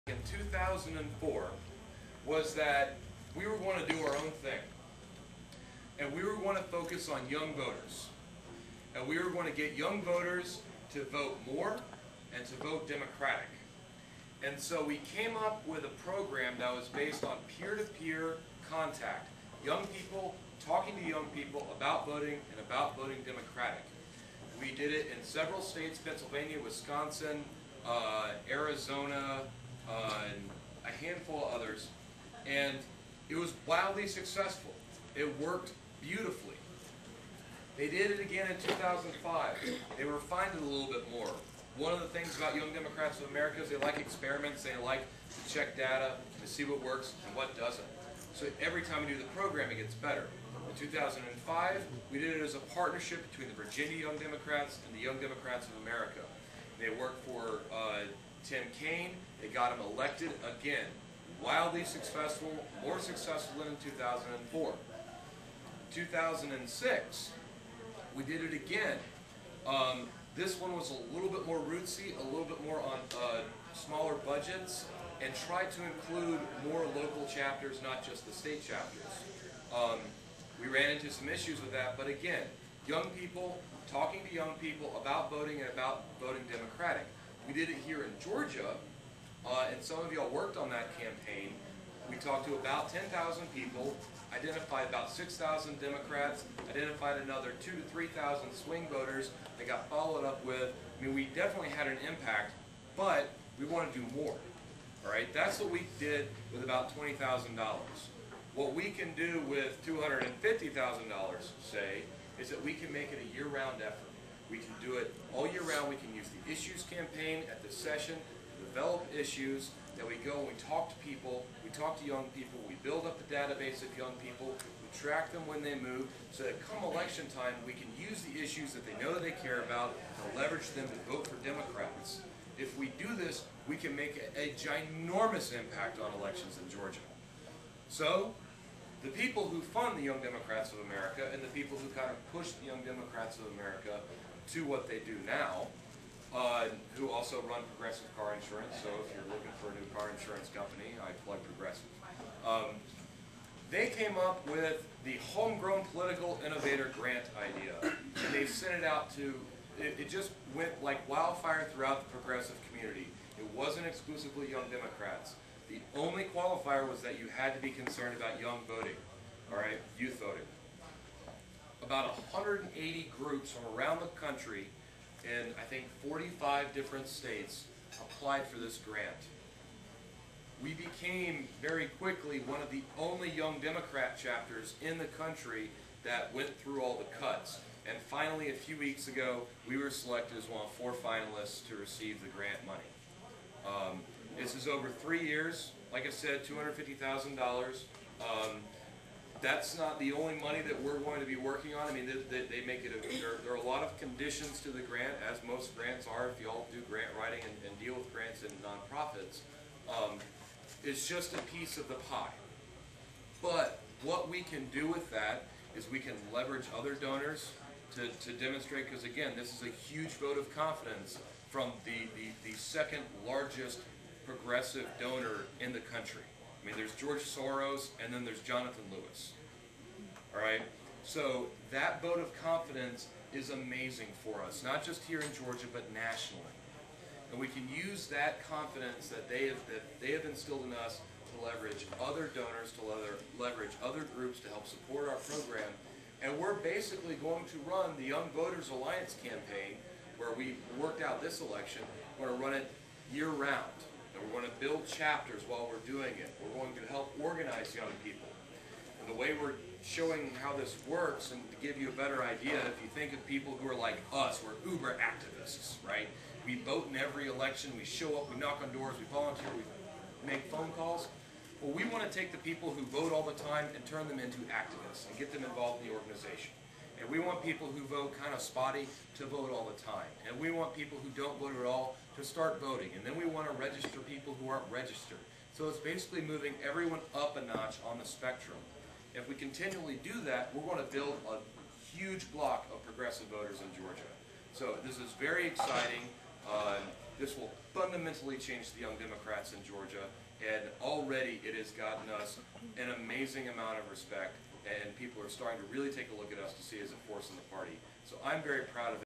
In 2004 was that we were going to do our own thing. And we were going to focus on young voters. And we were going to get young voters to vote more and to vote Democratic. And so we came up with a program that was based on peer-to-peer contact. Young people talking to young people about voting and about voting Democratic. We did it in several states, Pennsylvania, Wisconsin, Arizona, and a handful of others. And it was wildly successful. It worked beautifully. They did it again in 2005. They refined it a little bit more. One of the things about Young Democrats of America is they like experiments. They like to check data, to see what works and what doesn't. So every time we do the program, it gets better. In 2005, we did it as a partnership between the Virginia Young Democrats and the Young Democrats of America. They worked for Tim Kaine. They got him elected again. Wildly successful, more successful than in 2004. 2006, we did it again. This one was a little bit more rootsy, a little bit more on smaller budgets, and tried to include more local chapters, not just the state chapters. We ran into some issues with that, but again, young people talking to young people about voting and about voting Democratic. We did it here in Georgia, and some of y'all worked on that campaign. We talked to about 10,000 people, identified about 6,000 Democrats, identified another 2,000 to 3,000 swing voters that got followed up with. I mean, we definitely had an impact, but we want to do more. All right, that's what we did with about $20,000. What we can do with $250,000, say, is that we can make it a year-round effort. We can do it all year round. We can use the issues campaign at the session, develop issues, that we go and we talk to people, we talk to young people, we build up the database of young people, we track them when they move, so that come election time we can use the issues that they know that they care about to leverage them to vote for Democrats. If we do this, we can make a ginormous impact on elections in Georgia. So, the people who fund the Young Democrats of America and the people who kind of push the Young Democrats of America to what they do now, who also run Progressive Car Insurance, so if you're looking for a new car insurance company, I plug Progressive. They came up with the Homegrown Political Innovator Grant idea, and they sent it out to, it just went like wildfire throughout the progressive community. It wasn't exclusively Young Democrats. The only qualifier was that you had to be concerned about young voting, all right, youth voting. About 180 groups from around the country in, I think, 45 different states applied for this grant. We became very quickly one of the only Young Democrat chapters in the country that went through all the cuts. And finally, a few weeks ago, we were selected as one of 4 finalists to receive the grant money. This is over 3 years. Like I said, $250,000. That's not the only money that we're going to be working on. I mean, they make it, there are a lot of conditions to the grant, as most grants are if you all do grant writing and deal with grants and nonprofits. It's just a piece of the pie. But what we can do with that is we can leverage other donors to demonstrate, because again, this is a huge vote of confidence from the second largest progressive donor in the country. I mean, there's George Soros, and then there's Jonathan Lewis. All right? So that vote of confidence is amazing for us, not just here in Georgia, but nationally. And we can use that confidence that they have instilled in us to leverage other donors, to leverage other groups to help support our program. And we're basically going to run the Young Voters Alliance campaign, where we worked out this election. We're going to run it year-round. And we're going to build chapters while we're doing it. We're going to help organize young people. And the way we're showing how this works, and to give you a better idea, if you think of people who are like us, we're uber activists, right? We vote in every election, we show up, we knock on doors, we volunteer, we make phone calls. Well, we want to take the people who vote all the time and turn them into activists and get them involved in the organization. And we want people who vote kind of spotty to vote all the time. And we want people who don't vote at all to start voting. And then we want to register people who aren't registered. So it's basically moving everyone up a notch on the spectrum. If we continually do that, we're going to build a huge block of progressive voters in Georgia. So this is very exciting. This will fundamentally changed the Young Democrats in Georgia, and already it has gotten us an amazing amount of respect, and people are starting to really take a look at us to see as a force in the party. So I'm very proud of it.